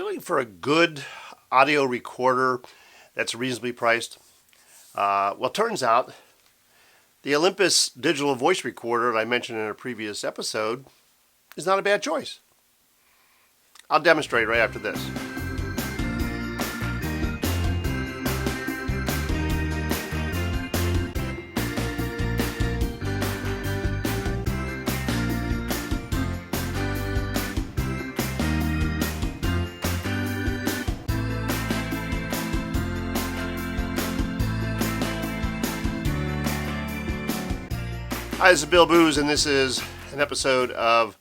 looking for a good audio recorder that's reasonably priced? Well, it turns out the Olympus digital voice recorder that I mentioned in a previous episode is not a bad choice. I'll demonstrate right after this. Hi, this is Bill Booz, and this is an episode of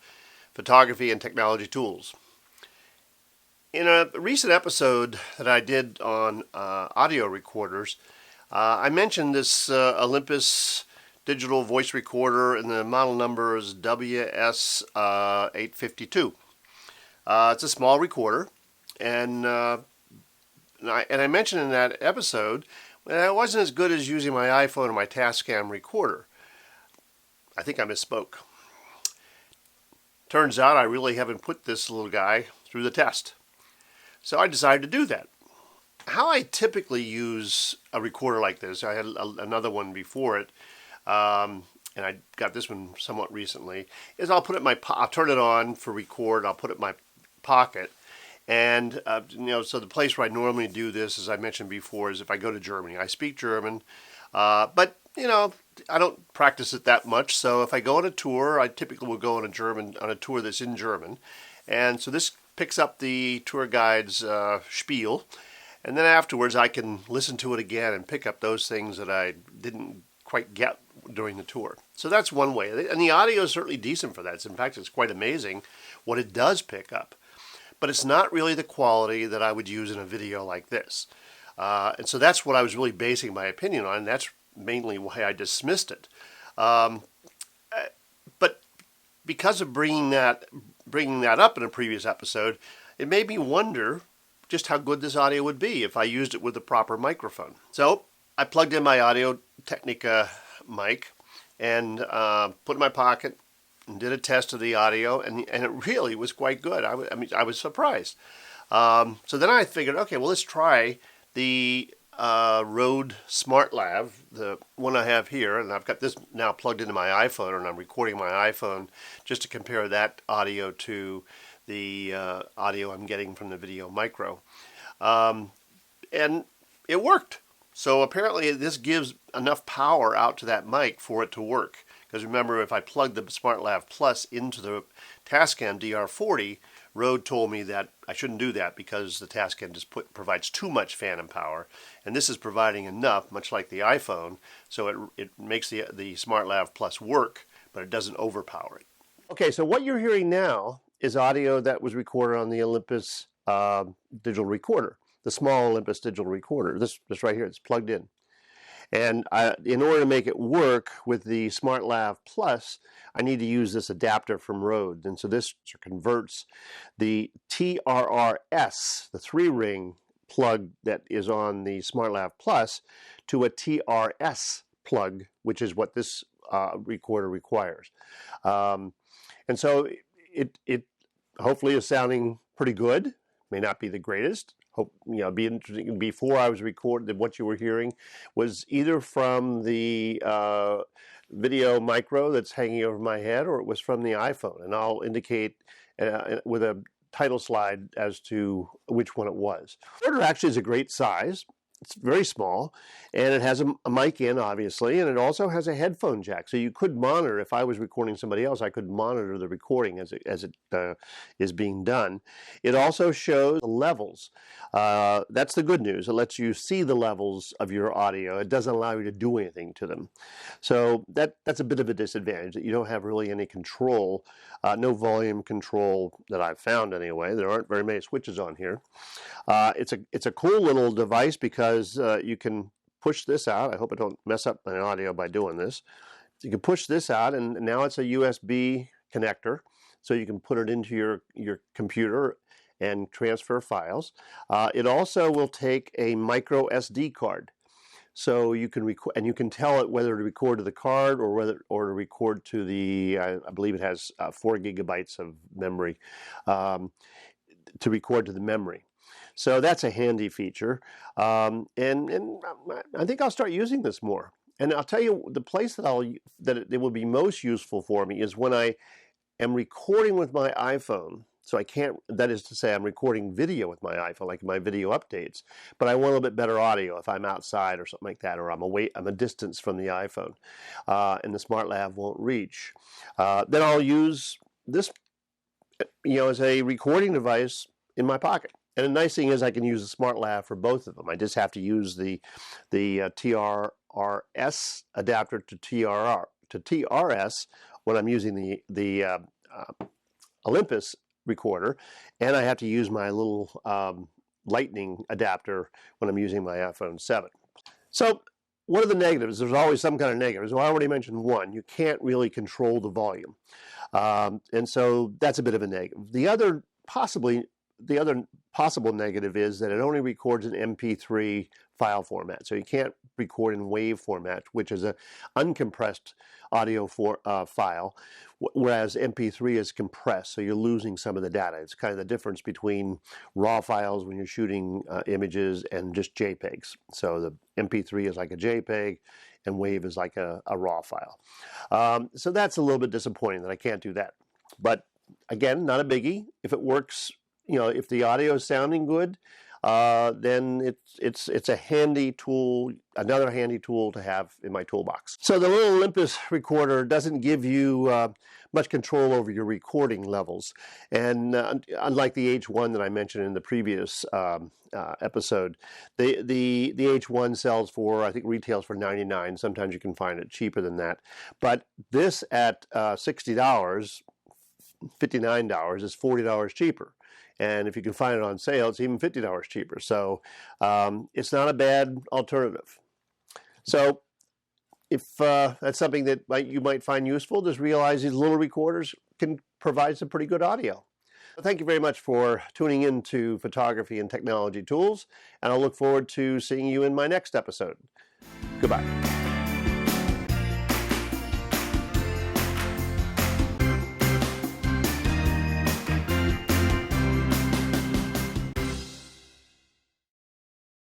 Photography and Technology Tools. In a recent episode that I did on audio recorders, I mentioned this Olympus digital voice recorder, and the model number is WS-852. It's a small recorder, and I mentioned in that episode that it wasn't as good as using my iPhone or my Tascam recorder. I think I misspoke. Turns out I really haven't put this little guy through the test. So I decided to do that. How I typically use a recorder like this, I had another one before it, and I got this one somewhat recently, is I'll turn it on for record, I'll put it in my pocket, and so the place where I normally do this, as I mentioned before, is if I go to Germany. I speak German, but I don't practice it that much, so if I go on a tour, I typically will go on a tour that's in German. And so this picks up the tour guide's spiel, and then afterwards I can listen to it again and pick up those things that I didn't quite get during the tour. So that's one way, and the audio is certainly decent for that. In fact, it's quite amazing what it does pick up. But it's not really the quality that I would use in a video like this. And so that's what I was really basing my opinion on, and that's mainly why I dismissed it. But because of bringing that up in a previous episode, it made me wonder just how good this audio would be if I used it with the proper microphone. So I plugged in my Audio Technica mic and put it in my pocket and did a test of the audio, and it really was quite good. I was surprised. So then I figured, okay, well, let's try the Rode SmartLav, the one I have here, and I've got this now plugged into my iPhone, and I'm recording my iPhone just to compare that audio to the audio I'm getting from the Video Micro. And it worked. So apparently this gives enough power out to that mic for it to work. Because remember, if I plug the SmartLav Plus into the Tascam DR40, Rode told me that I shouldn't do that because the Tascam just provides too much phantom power, and this is providing enough, much like the iPhone, so it makes the SmartLav Plus work, but it doesn't overpower it. Okay, so what you're hearing now is audio that was recorded on the Olympus digital recorder, the small Olympus digital recorder. This right here, it's plugged in. And in order to make it work with the SmartLav Plus, I need to use this adapter from Rode. And so this converts the TRRS, the 3-ring plug that is on the SmartLav Plus, to a TRS plug, which is what this recorder requires. And so it hopefully is sounding pretty good. May not be the greatest. Hope be interesting. Before I was recording, what you were hearing was either from the Video Micro that's hanging over my head, or it was from the iPhone, and I'll indicate with a title slide as to which one it was. The recorder actually is a great size. It's very small, and it has a mic in, obviously, and it also has a headphone jack. So you could monitor, if I was recording somebody else, I could monitor the recording as it is being done. It also shows the levels. That's the good news. It lets you see the levels of your audio. It doesn't allow you to do anything to them. So that's a bit of a disadvantage, that you don't have really any control, no volume control that I've found anyway. There aren't very many switches on here. It's a cool little device because you can push this out. I hope I don't mess up my audio by doing this. You can push this out, and now it's a USB connector, so you can put it into your computer and transfer files. It also will take a micro SD card. So you can record, and you can tell it whether to record to the card or to record to the. I believe it has 4 gigabytes of memory. to record to the memory. So that's a handy feature, and I think I'll start using this more. And I'll tell you, the place that it will be most useful for me is when I am recording with my iPhone. So I can't, that is to say, I'm recording video with my iPhone, like my video updates, but I want a little bit better audio if I'm outside or something like that, or I'm a distance from the iPhone, and the SmartLav won't reach. Then I'll use this, as a recording device in my pocket. And the nice thing is I can use the SmartLav for both of them. I just have to use the TRS adapter to TRS when I'm using the Olympus recorder, and I have to use my little lightning adapter when I'm using my iPhone 7. So what are the negatives? There's always some kind of negatives. Well, I already mentioned one. You can't really control the volume. And so that's a bit of a negative. The other possible negative is that it only records an MP3 file format. So you can't record in WAV format, which is an uncompressed audio file, whereas MP3 is compressed, so you're losing some of the data. It's kind of the difference between RAW files when you're shooting images and just JPEGs. So the MP3 is like a JPEG, and WAV is like a RAW file. So that's a little bit disappointing that I can't do that. But again, not a biggie. If it works, if the audio is sounding good, then it's a handy tool, another handy tool to have in my toolbox. So the little Olympus recorder doesn't give you much control over your recording levels, and unlike the H1 that I mentioned in the previous episode, the H1 sells for, I think, retails for $99. Sometimes you can find it cheaper than that, but this at $60, $59 is $40 cheaper. And if you can find it on sale, it's even $50 cheaper. So it's not a bad alternative. So if that's something that you might find useful, just realize these little recorders can provide some pretty good audio. Thank you very much for tuning in to Photography and Technology Tools, and I'll look forward to seeing you in my next episode. Goodbye.